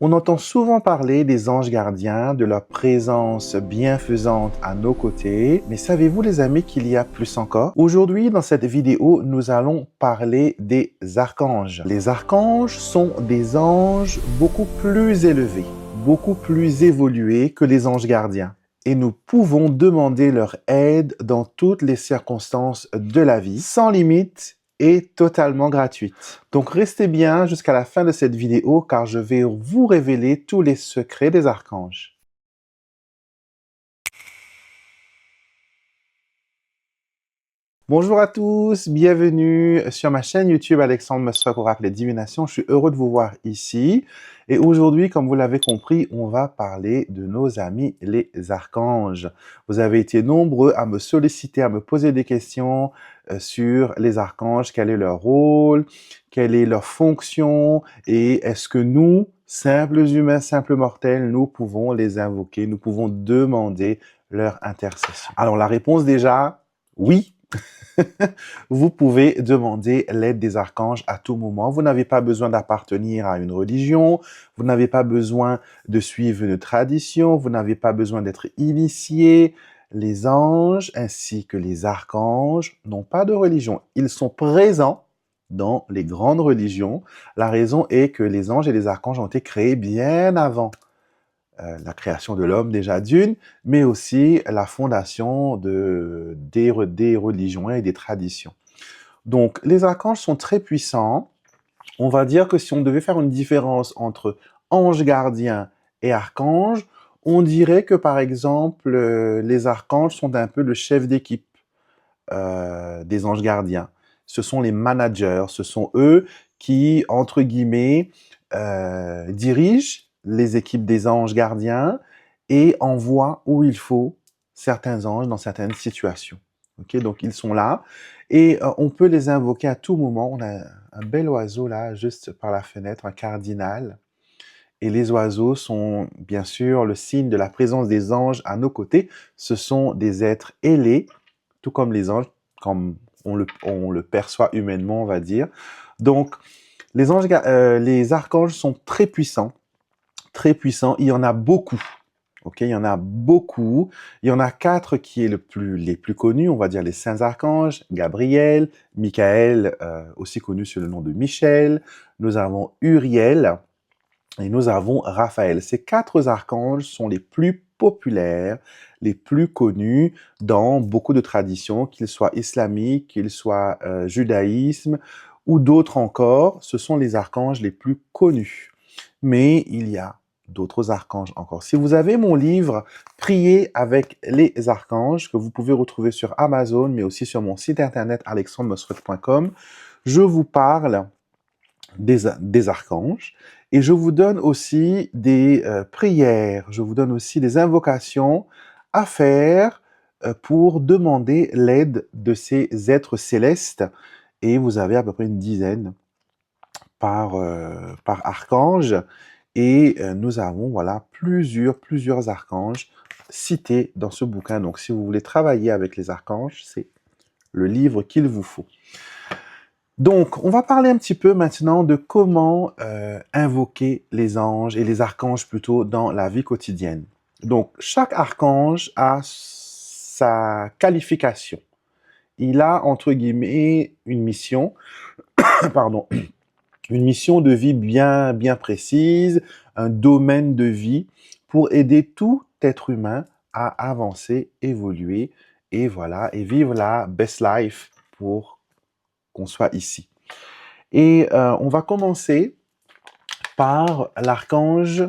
On entend souvent parler des anges gardiens, de leur présence bienfaisante à nos côtés, mais savez-vous les amis qu'il y a plus encore? Aujourd'hui, dans cette vidéo, nous allons parler des archanges. Les archanges sont des anges beaucoup plus élevés, beaucoup plus évolués que les anges gardiens. Et nous pouvons demander leur aide dans toutes les circonstances de la vie, sans limite et totalement gratuite. Donc restez bien jusqu'à la fin de cette vidéo car je vais vous révéler tous les secrets des archanges. Bonjour à tous, bienvenue sur ma chaîne YouTube Alexandre Mostra Oracle et Divination. Je suis heureux de vous voir ici. Et aujourd'hui, comme vous l'avez compris, on va parler de nos amis les archanges. Vous avez été nombreux à me solliciter, à me poser des questions sur les archanges. Quel est leur rôle? Quelle est leur fonction? Et est-ce que nous, simples humains, simples mortels, nous pouvons les invoquer? Nous pouvons demander leur intercession? Alors la réponse déjà, oui. Vous pouvez demander l'aide des archanges à tout moment. Vous n'avez pas besoin d'appartenir à une religion, vous n'avez pas besoin de suivre une tradition, vous n'avez pas besoin d'être initié. Les anges ainsi que les archanges n'ont pas de religion. Ils sont présents dans les grandes religions. La raison est que les anges et les archanges ont été créés bien avant la création de l'homme déjà d'une, mais aussi la fondation des religions et des traditions. Donc, les archanges sont très puissants. On va dire que si on devait faire une différence entre ange gardien et archange, on dirait que, par exemple, les archanges sont un peu le chef d'équipe des anges gardiens. Ce sont les managers, ce sont eux qui, entre guillemets, dirigent les équipes des anges gardiens et envoient où il faut certains anges dans certaines situations. Okay, donc ils sont là et on peut les invoquer à tout moment. On a un bel oiseau là, juste par la fenêtre, un cardinal. Et les oiseaux sont bien sûr le signe de la présence des anges à nos côtés. Ce sont des êtres ailés, tout comme les anges, comme on le perçoit humainement, on va dire. Donc, les archanges sont très puissants, très puissants. Il y en a beaucoup. Okay, il y en a beaucoup. Il y en a 4 qui est les plus connus, on va dire les saints archanges, Gabriel, Michael, aussi connu sous le nom de Michel. Nous avons Uriel et nous avons Raphaël. Ces 4 archanges sont les plus populaires, les plus connus dans beaucoup de traditions, qu'ils soient islamiques, qu'ils soient judaïsme ou d'autres encore. Ce sont les archanges les plus connus. Mais il y a d'autres archanges encore. Si vous avez mon livre « Prier avec les archanges » que vous pouvez retrouver sur Amazon, mais aussi sur mon site internet alexandremosret.com, je vous parle des archanges et je vous donne aussi des prières, je vous donne aussi des invocations à faire pour demander l'aide de ces êtres célestes et vous avez à peu près une dizaine par archange et nous avons voilà plusieurs archanges cités dans ce bouquin. Donc si vous voulez travailler avec les archanges, c'est le livre qu'il vous faut. Donc, on va parler un petit peu maintenant de comment invoquer les anges et les archanges plutôt dans la vie quotidienne. Donc, chaque archange a sa qualification. Il a, entre guillemets, une mission, pardon, une mission de vie bien précise, un domaine de vie pour aider tout être humain à avancer, évoluer et voilà, et vivre la best life pour qu'on soit ici. Et on va commencer par l'archange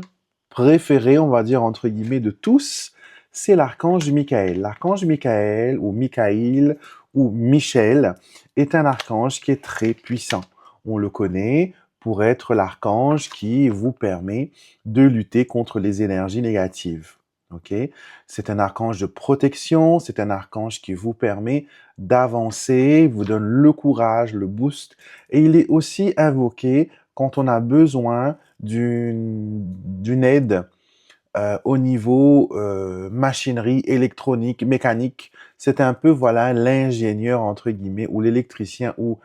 préféré, on va dire entre guillemets, de tous, c'est l'archange Michael. L'archange Michael, ou Michaïl, ou Michel, est un archange qui est très puissant. On le connaît pour être l'archange qui vous permet de lutter contre les énergies négatives. Okay? C'est un archange de protection, c'est un archange qui vous permet d'avancer, vous donne le courage, le boost, et il est aussi invoqué quand on a besoin d'une aide au niveau machinerie, électronique, mécanique. C'est un peu, voilà, l'ingénieur, entre guillemets, ou l'électricien, ou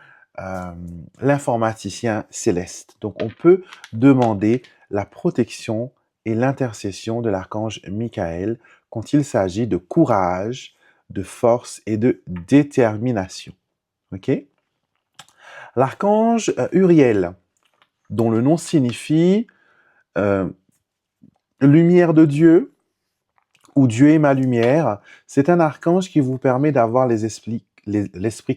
l'informaticien céleste. Donc, on peut demander la protection et l'intercession de l'archange Michael quand il s'agit de courage, de force et de détermination. Ok? L'archange Uriel, dont le nom signifie euh, lumière de Dieu, ou Dieu est ma lumière, c'est un archange qui vous permet d'avoir l'esprit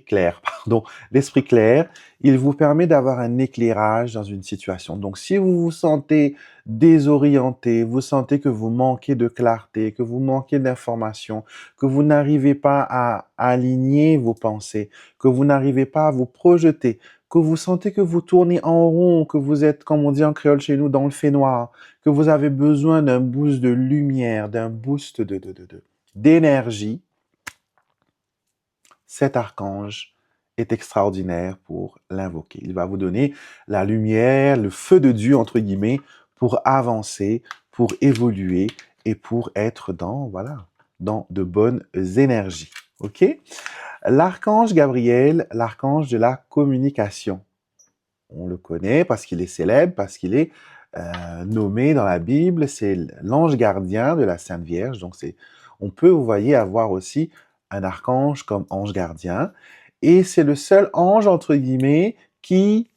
clair, pardon, l'esprit clair. Il vous permet d'avoir un éclairage dans une situation. Donc, si vous vous sentez désorienté, vous sentez que vous manquez de clarté, que vous manquez d'informations, que vous n'arrivez pas à aligner vos pensées, que vous n'arrivez pas à vous projeter, que vous sentez que vous tournez en rond, que vous êtes, comme on dit en créole chez nous, dans le fait noir, que vous avez besoin d'un boost de lumière, d'un boost d'énergie, cet archange est extraordinaire pour l'invoquer. Il va vous donner la lumière, le feu de Dieu, entre guillemets, pour avancer, pour évoluer et pour être dans de bonnes énergies. OK? L'archange Gabriel, l'archange de la communication. On le connaît parce qu'il est célèbre, parce qu'il est nommé dans la Bible, c'est l'ange gardien de la Sainte Vierge. Donc, on peut, vous voyez, avoir aussi un archange comme ange gardien. Et c'est le seul ange, entre guillemets, qui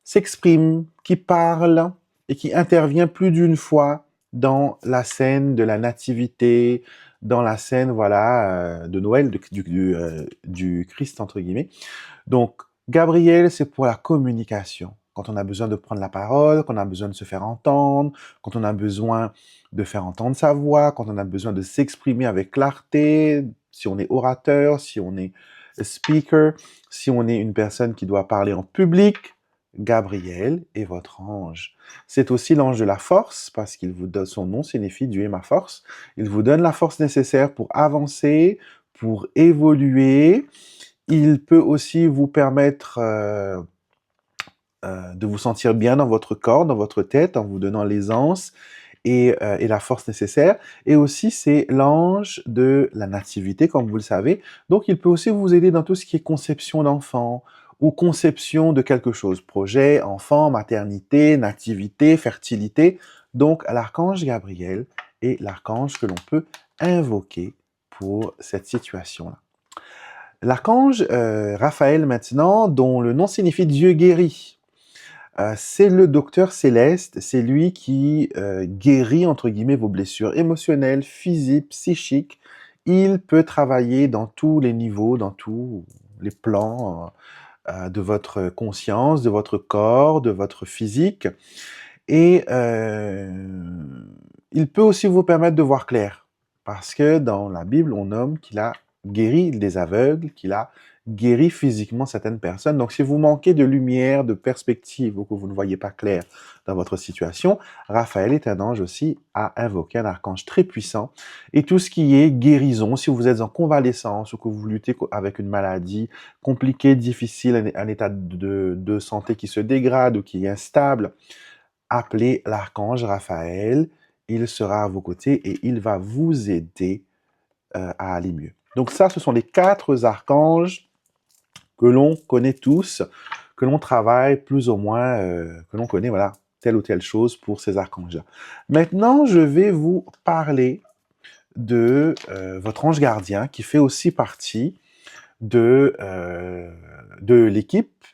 s'exprime, qui parle et qui intervient plus d'une fois dans la scène de la nativité, dans la scène, de Noël, du Christ, entre guillemets. Donc, Gabriel, c'est pour la communication. Quand on a besoin de prendre la parole, quand on a besoin de se faire entendre, quand on a besoin de faire entendre sa voix, quand on a besoin de s'exprimer avec clarté, si on est orateur, si on est speaker, si on est une personne qui doit parler en public, Gabriel est votre ange. C'est aussi l'ange de la force, parce qu'il vous donne, son nom signifie Dieu est ma force. Il vous donne la force nécessaire pour avancer, pour évoluer. Il peut aussi vous permettre de vous sentir bien dans votre corps, dans votre tête, en vous donnant l'aisance et la force nécessaire. Et aussi, c'est l'ange de la nativité, comme vous le savez. Donc, il peut aussi vous aider dans tout ce qui est conception d'enfant ou conception de quelque chose. Projet, enfant, maternité, nativité, fertilité. Donc, l'archange Gabriel est l'archange que l'on peut invoquer pour cette situation-là. L'archange Raphaël maintenant, dont le nom signifie Dieu guérit. C'est le docteur céleste, c'est lui qui guérit, entre guillemets, vos blessures émotionnelles, physiques, psychiques. Il peut travailler dans tous les niveaux, dans tous les plans de votre conscience, de votre corps, de votre physique. Et il peut aussi vous permettre de voir clair. Parce que dans la Bible, on nomme qu'il a guéri des aveugles, qu'il a guéri physiquement certaines personnes. Donc, si vous manquez de lumière, de perspective, ou que vous ne voyez pas clair dans votre situation, Raphaël est un ange aussi à invoquer, un archange très puissant. Et tout ce qui est guérison, si vous êtes en convalescence ou que vous luttez avec une maladie compliquée, difficile, un état de santé qui se dégrade ou qui est instable, appelez l'archange Raphaël. Il sera à vos côtés et il va vous aider à aller mieux. Donc ça, ce sont les 4 archanges que l'on connaît tous, que l'on travaille plus ou moins, que l'on connaît, telle ou telle chose pour ces archanges-là. Maintenant, je vais vous parler de votre ange gardien qui fait aussi partie de l'équipe.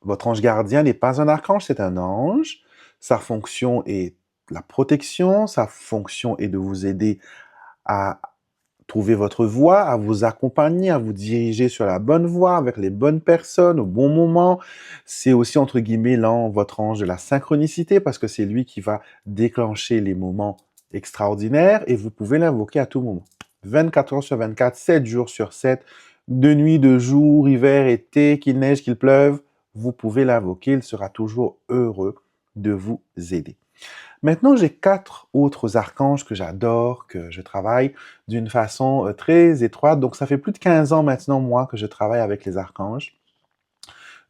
Votre ange gardien n'est pas un archange, c'est un ange. Sa fonction est la protection, sa fonction est de vous aider à trouver votre voie, à vous accompagner, à vous diriger sur la bonne voie avec les bonnes personnes au bon moment. C'est aussi, entre guillemets, votre ange de la synchronicité parce que c'est lui qui va déclencher les moments extraordinaires et vous pouvez l'invoquer à tout moment. 24 heures sur 24, 7 jours sur 7, de nuit, de jour, hiver, été, qu'il neige, qu'il pleuve, vous pouvez l'invoquer, il sera toujours heureux de vous aider. Maintenant, j'ai 4 autres archanges que j'adore, que je travaille d'une façon très étroite. Donc, ça fait plus de 15 ans maintenant, moi, que je travaille avec les archanges.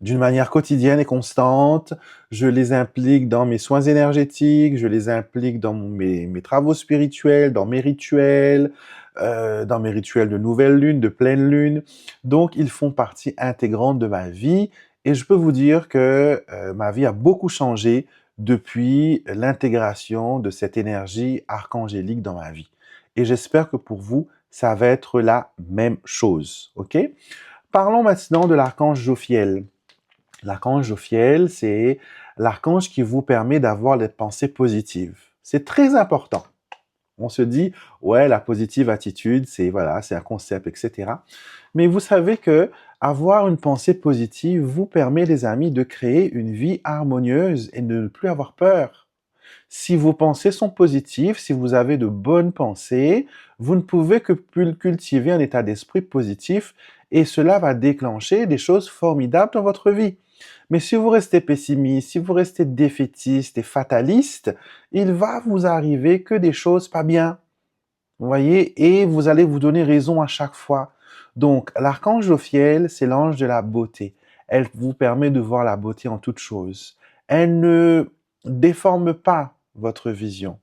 D'une manière quotidienne et constante, je les implique dans mes soins énergétiques, je les implique dans mes travaux spirituels, dans mes rituels de nouvelle lune, de pleine lune. Donc, ils font partie intégrante de ma vie et je peux vous dire que ma vie a beaucoup changé depuis l'intégration de cette énergie archangélique dans ma vie. Et j'espère que pour vous, ça va être la même chose, ok? Parlons maintenant de l'archange Jophiel. L'archange Jophiel, c'est l'archange qui vous permet d'avoir des pensées positives. C'est très important. On se dit, ouais, la positive attitude, c'est voilà, c'est un concept, etc. Mais vous savez que avoir une pensée positive vous permet, les amis, de créer une vie harmonieuse et de ne plus avoir peur. Si vos pensées sont positives, si vous avez de bonnes pensées, vous ne pouvez que cultiver un état d'esprit positif et cela va déclencher des choses formidables dans votre vie. Mais si vous restez pessimiste, si vous restez défaitiste et fataliste, il va vous arriver que des choses pas bien. Vous voyez, et vous allez vous donner raison à chaque fois. Donc, l'archange Jophiel, c'est l'ange de la beauté. Elle vous permet de voir la beauté en toutes choses. Elle ne déforme pas votre vision.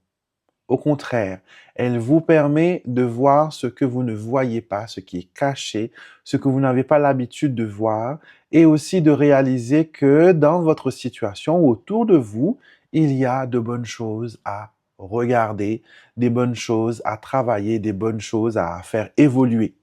Au contraire, elle vous permet de voir ce que vous ne voyez pas, ce qui est caché, ce que vous n'avez pas l'habitude de voir, et aussi de réaliser que dans votre situation, autour de vous, il y a de bonnes choses à regarder, des bonnes choses à travailler, des bonnes choses à faire évoluer.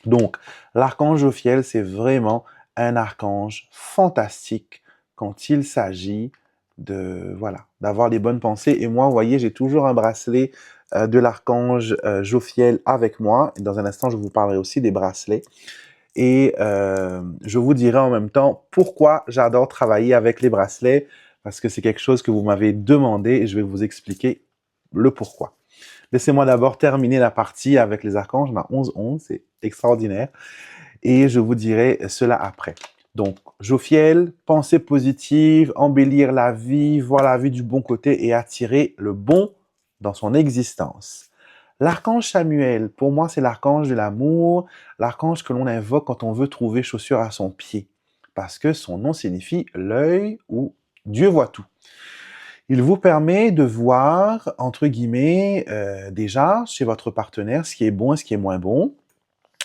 Donc, l'archange Jophiel, c'est vraiment un archange fantastique quand il s'agit de, voilà, d'avoir des bonnes pensées. Et moi, vous voyez, j'ai toujours un bracelet de l'archange Jophiel avec moi. Et dans un instant, je vous parlerai aussi des bracelets. Et je vous dirai en même temps pourquoi j'adore travailler avec les bracelets, parce que c'est quelque chose que vous m'avez demandé et je vais vous expliquer le pourquoi. Laissez-moi d'abord terminer la partie avec les archanges, ma 11-11, c'est extraordinaire, et je vous dirai cela après. Donc, Jophiel, pensée positive, embellir la vie, voir la vie du bon côté et attirer le bon dans son existence. L'archange Samuel, pour moi, c'est l'archange de l'amour, l'archange que l'on invoque quand on veut trouver chaussure à son pied, parce que son nom signifie l'œil ou Dieu voit tout. Il vous permet de voir, entre guillemets, déjà chez votre partenaire ce qui est bon et ce qui est moins bon.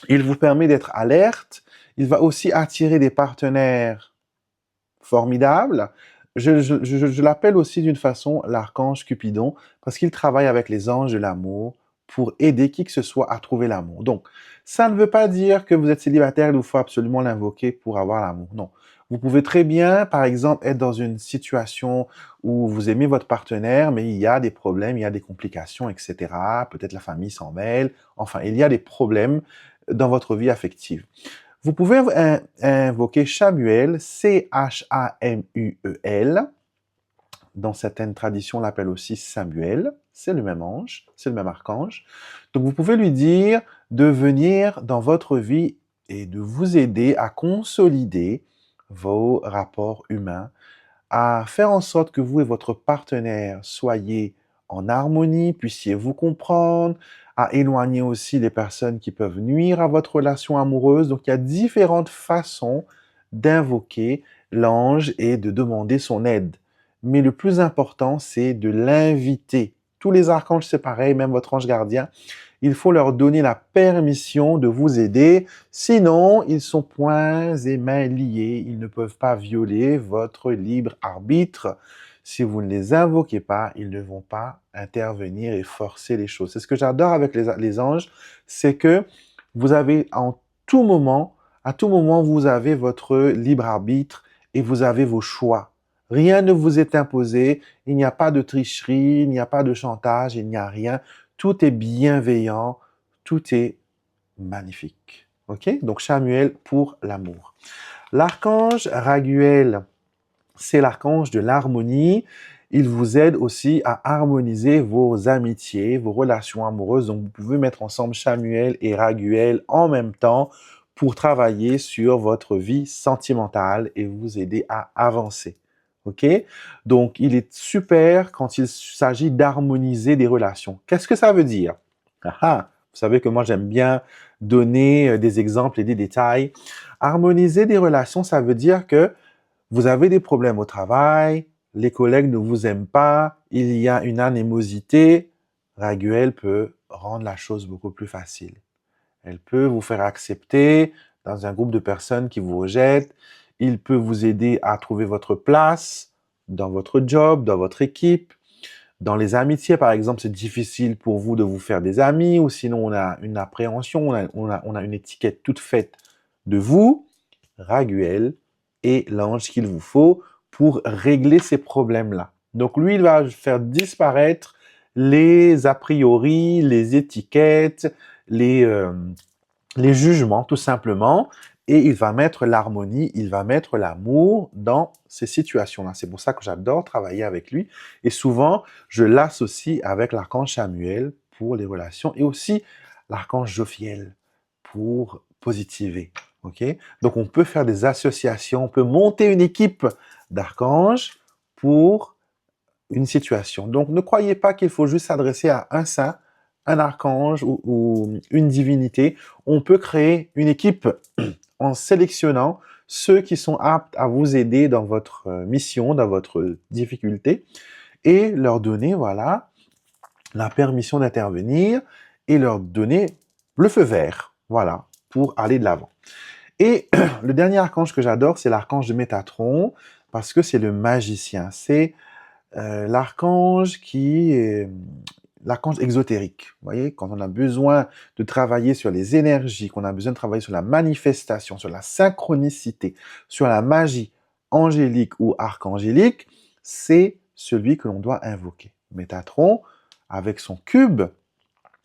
Il vous permet d'être alerte. Il va aussi attirer des partenaires formidables. Je l'appelle aussi d'une façon l'archange Cupidon parce qu'il travaille avec les anges de l'amour pour aider qui que ce soit à trouver l'amour. Donc, ça ne veut pas dire que vous êtes célibataire, il vous faut absolument l'invoquer pour avoir l'amour. Non. Vous pouvez très bien, par exemple, être dans une situation où vous aimez votre partenaire, mais il y a des problèmes, il y a des complications, etc. Peut-être la famille s'en mêle. Enfin, il y a des problèmes dans votre vie affective. Vous pouvez invoquer Chamuel, C-H-A-M-U-E-L. Dans certaines traditions, on l'appelle aussi Samuel. C'est le même ange, c'est le même archange. Donc, vous pouvez lui dire de venir dans votre vie et de vous aider à consolider vos rapports humains, à faire en sorte que vous et votre partenaire soyez en harmonie, puissiez vous comprendre, à éloigner aussi les personnes qui peuvent nuire à votre relation amoureuse. Donc, il y a différentes façons d'invoquer l'ange et de demander son aide. Mais le plus important, c'est de l'inviter. Tous les archanges, c'est pareil, même votre ange gardien. Il faut leur donner la permission de vous aider. Sinon, ils sont poings et mains liés. Ils ne peuvent pas violer votre libre arbitre. Si vous ne les invoquez pas, ils ne vont pas intervenir et forcer les choses. C'est ce que j'adore avec les anges, c'est que vous avez à tout moment, vous avez votre libre arbitre et vous avez vos choix. Rien ne vous est imposé, il n'y a pas de tricherie, il n'y a pas de chantage, il n'y a rien. Tout est bienveillant, tout est magnifique. Ok? Donc, Samuel pour l'amour. L'archange Raguel, c'est l'archange de l'harmonie. Il vous aide aussi à harmoniser vos amitiés, vos relations amoureuses. Donc, vous pouvez mettre ensemble Samuel et Raguel en même temps pour travailler sur votre vie sentimentale et vous aider à avancer. OK? Donc, il est super quand il s'agit d'harmoniser des relations. Qu'est-ce que ça veut dire? Ah ah, vous savez que moi, j'aime bien donner des exemples et des détails. Harmoniser des relations, ça veut dire que vous avez des problèmes au travail, les collègues ne vous aiment pas, il y a une animosité. Raguel peut rendre la chose beaucoup plus facile. Elle peut vous faire accepter dans un groupe de personnes qui vous rejettent. Il peut vous aider à trouver votre place. dans votre job, dans votre équipe, dans les amitiés, par exemple, c'est difficile pour vous de vous faire des amis, ou sinon on a une appréhension, on a une étiquette toute faite de vous. Raguel est l'ange qu'il vous faut pour régler ces problèmes-là. Donc lui, il va faire disparaître les a priori, les étiquettes, les, euh, les jugements, tout simplement, et il va mettre l'harmonie, il va mettre l'amour dans ces situations-là. C'est pour ça que j'adore travailler avec lui. Et souvent, je l'associe avec l'archange Samuel pour les relations et aussi l'archange Jophiel pour positiver. Ok? Donc, on peut faire des associations, on peut monter une équipe d'archanges pour une situation. Donc, ne croyez pas qu'il faut juste s'adresser à un saint, un archange ou une divinité. On peut créer une équipe en sélectionnant ceux qui sont aptes à vous aider dans votre mission, dans votre difficulté, et leur donner, voilà, la permission d'intervenir et leur donner le feu vert, voilà, pour aller de l'avant. Et le dernier archange que j'adore, c'est l'archange de Métatron, parce que c'est le magicien. C'est l'archange qui est l'archange exotérique. Vous voyez, quand on a besoin de travailler sur les énergies, qu'on a besoin de travailler sur la manifestation, sur la synchronicité, sur la magie angélique ou archangélique, c'est celui que l'on doit invoquer. Métatron, avec son cube,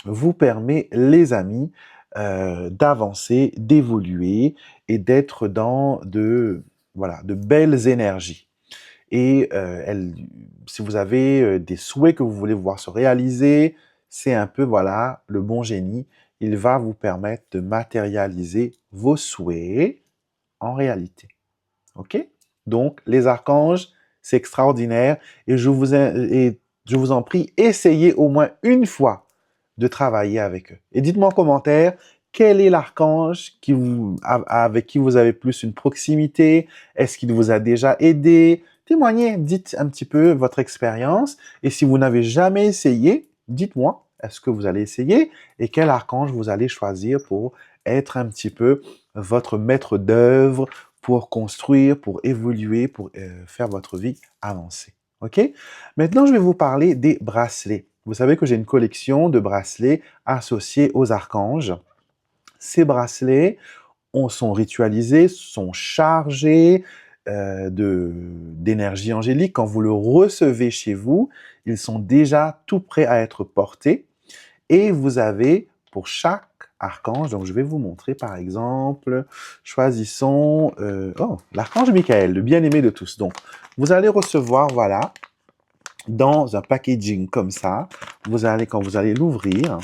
vous permet, les amis, d'avancer, d'évoluer et d'être dans voilà, de belles énergies. Et si vous avez des souhaits que vous voulez voir se réaliser, c'est un peu, voilà, le bon génie. Il va vous permettre de matérialiser vos souhaits en réalité. OK? Donc, les archanges, c'est extraordinaire. Et je vous en prie, essayez au moins une fois de travailler avec eux. Et dites-moi en commentaire, quel est l'archange avec qui vous avez plus une proximité? Est-ce qu'il vous a déjà aidé? Témoignez, dites un petit peu votre expérience. Et si vous n'avez jamais essayé, dites-moi, est-ce que vous allez essayer? Et quel archange vous allez choisir pour être un petit peu votre maître d'œuvre, pour construire, pour évoluer, pour faire votre vie avancer. OK? Maintenant, je vais vous parler des bracelets. Vous savez que j'ai une collection de bracelets associés aux archanges. Ces bracelets sont ritualisés, sont chargés d'énergie angélique. Quand vous le recevez chez vous, ils sont déjà tout prêts à être portés. Et vous avez pour chaque archange, donc je vais vous montrer par exemple, choisissons l'archange Michael, le bien-aimé de tous. Donc, vous allez recevoir, voilà, dans un packaging comme ça, quand vous allez l'ouvrir,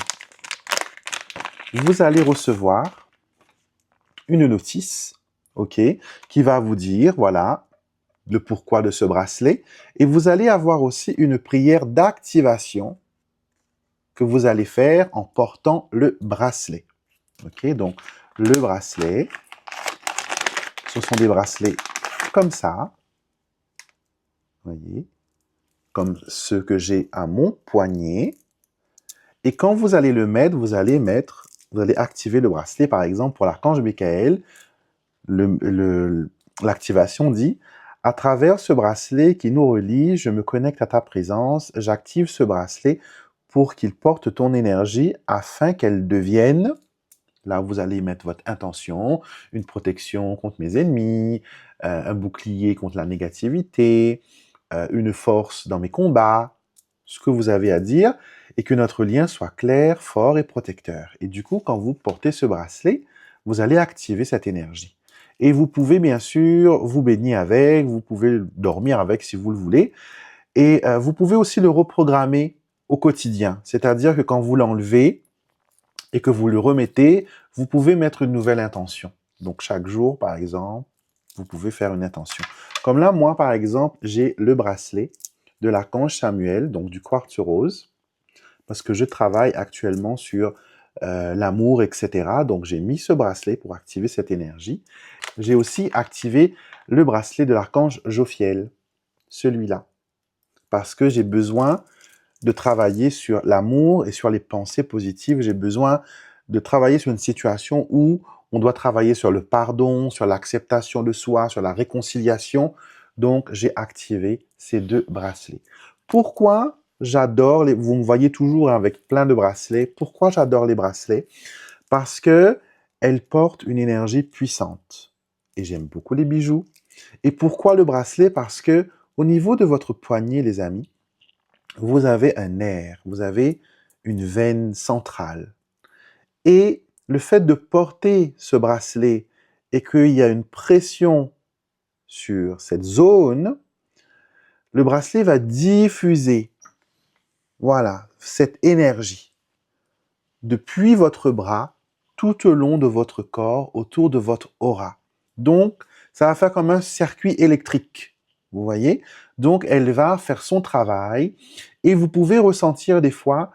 vous allez recevoir une notice, ok, qui va vous dire, voilà, le pourquoi de ce bracelet, et vous allez avoir aussi une prière d'activation que vous allez faire en portant le bracelet. Ok, donc le bracelet, ce sont des bracelets comme ça, voyez, comme ceux que j'ai à mon poignet. Et quand vous allez le mettre, vous allez activer le bracelet, par exemple, pour l'archange Michael. L'activation dit: à travers ce bracelet qui nous relie, je me connecte à ta présence, j'active ce bracelet pour qu'il porte ton énergie afin qu'elle devienne, là vous allez mettre votre intention, une protection contre mes ennemis, un bouclier contre la négativité, une force dans mes combats, ce que vous avez à dire, et que notre lien soit clair, fort et protecteur. Et du coup, quand vous portez ce bracelet, vous allez activer cette énergie. Et vous pouvez bien sûr vous baigner avec, vous pouvez dormir avec si vous le voulez, et vous pouvez aussi le reprogrammer au quotidien. C'est-à-dire que quand vous l'enlevez et que vous le remettez, vous pouvez mettre une nouvelle intention. Donc chaque jour, par exemple, vous pouvez faire une intention. Comme là, moi, par exemple, j'ai le bracelet de l'archange Samuel, donc du quartz rose, parce que je travaille actuellement sur l'amour, etc. Donc j'ai mis ce bracelet pour activer cette énergie. J'ai aussi activé le bracelet de l'archange Jophiel, celui-là, parce que j'ai besoin de travailler sur l'amour et sur les pensées positives. J'ai besoin de travailler sur une situation où on doit travailler sur le pardon, sur l'acceptation de soi, sur la réconciliation. Donc, j'ai activé ces 2 bracelets. Pourquoi j'adore les... Vous me voyez toujours avec plein de bracelets. Pourquoi j'adore les bracelets? Parce que elles portent une énergie puissante. Et j'aime beaucoup les bijoux. Et pourquoi le bracelet? Parce que au niveau de votre poignet, les amis, vous avez un nerf, vous avez une veine centrale. Et le fait de porter ce bracelet et qu'il y a une pression sur cette zone, le bracelet va diffuser, voilà, cette énergie depuis votre bras tout au long de votre corps, autour de votre aura. Donc, ça va faire comme un circuit électrique, vous voyez? Donc, elle va faire son travail et vous pouvez ressentir des fois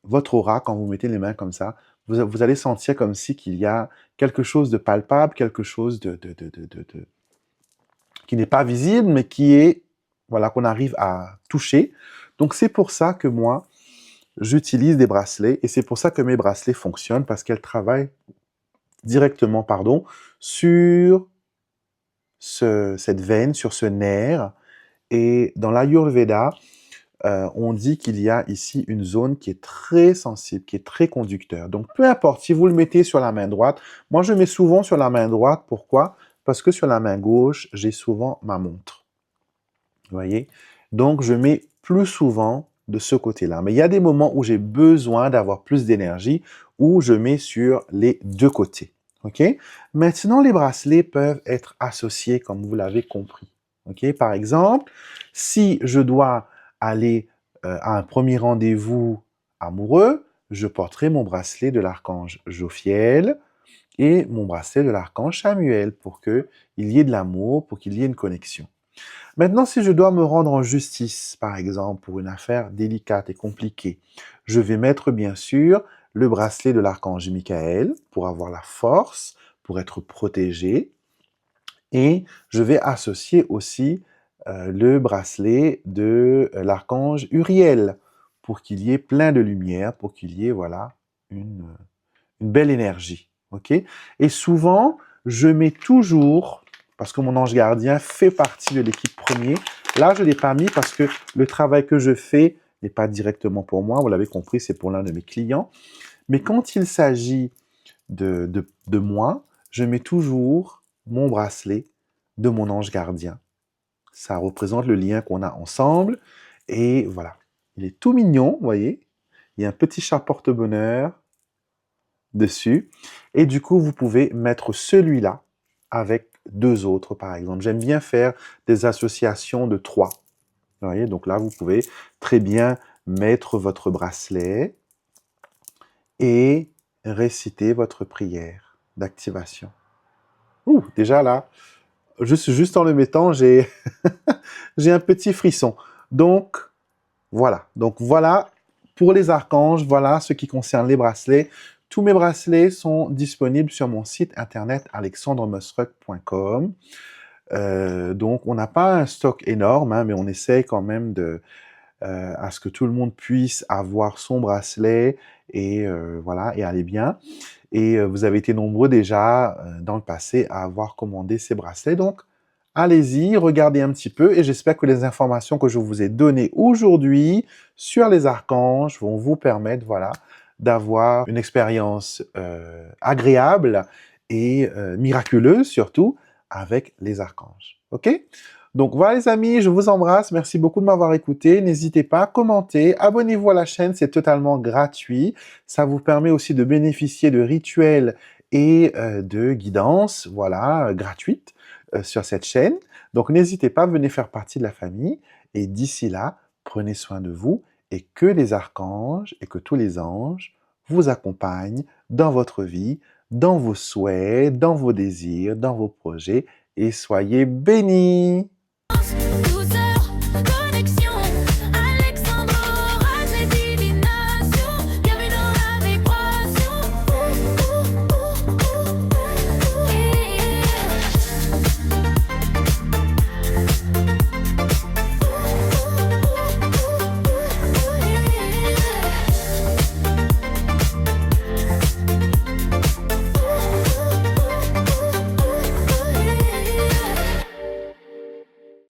votre aura quand vous mettez les mains comme ça. Vous allez sentir comme si qu'il y a quelque chose de palpable, quelque chose qui n'est pas visible, mais qui est, voilà, qu'on arrive à toucher. Donc, c'est pour ça que moi, j'utilise des bracelets et c'est pour ça que mes bracelets fonctionnent parce qu'elles travaillent directement, sur cette veine, sur ce nerf. Et dans l'Ayurveda, on dit qu'il y a ici une zone qui est très sensible, qui est très conducteur. Donc, peu importe, si vous le mettez sur la main droite, moi je mets souvent sur la main droite. Pourquoi? Parce que sur la main gauche, j'ai souvent ma montre. Vous voyez? Donc, je mets plus souvent de ce côté-là. Mais il y a des moments où j'ai besoin d'avoir plus d'énergie, où je mets sur les 2 côtés. OK? Maintenant, les bracelets peuvent être associés, comme vous l'avez compris. OK? Par exemple, si je dois aller à un premier rendez-vous amoureux, je porterai mon bracelet de l'archange Jophiel et mon bracelet de l'archange Samuel pour qu'il y ait de l'amour, pour qu'il y ait une connexion. Maintenant, si je dois me rendre en justice, par exemple, pour une affaire délicate et compliquée, je vais mettre bien sûr le bracelet de l'archange Michael pour avoir la force, pour être protégé. Et je vais associer aussi le bracelet de l'archange Uriel pour qu'il y ait plein de lumière, pour qu'il y ait, voilà, une belle énergie. OK? Et souvent, je mets toujours, parce que mon ange gardien fait partie de l'équipe premier, là, je ne l'ai pas mis parce que le travail que je fais n'est pas directement pour moi, vous l'avez compris, c'est pour l'un de mes clients. Mais quand il s'agit de moi, je mets toujours mon bracelet de mon ange gardien. Ça représente le lien qu'on a ensemble. Et voilà, il est tout mignon, vous voyez. Il y a un petit chat porte-bonheur dessus. Et du coup, vous pouvez mettre celui-là avec 2 autres, par exemple. J'aime bien faire des associations de 3. Vous voyez, donc là, vous pouvez très bien mettre votre bracelet et réciter votre prière d'activation. Ouh, déjà là, juste en le mettant, j'ai j'ai un petit frisson. Donc, voilà. Donc, voilà pour les archanges, voilà ce qui concerne les bracelets. Tous mes bracelets sont disponibles sur mon site internet alexandremusruck.com. Donc, on n'a pas un stock énorme, hein, mais on essaie quand même à ce que tout le monde puisse avoir son bracelet et voilà, et aller bien. Et vous avez été nombreux déjà dans le passé à avoir commandé ces bracelets. Donc, allez-y, regardez un petit peu et j'espère que les informations que je vous ai données aujourd'hui sur les archanges vont vous permettre, voilà, d'avoir une expérience agréable et miraculeuse surtout avec les archanges. OK? Donc voilà les amis, je vous embrasse. Merci beaucoup de m'avoir écouté. N'hésitez pas à commenter, abonnez-vous à la chaîne, c'est totalement gratuit. Ça vous permet aussi de bénéficier de rituels et de guidances, voilà, gratuites sur cette chaîne. Donc n'hésitez pas, venez faire partie de la famille. Et d'ici là, prenez soin de vous et que les archanges et que tous les anges vous accompagnent dans votre vie, dans vos souhaits, dans vos désirs, dans vos projets. Et soyez bénis!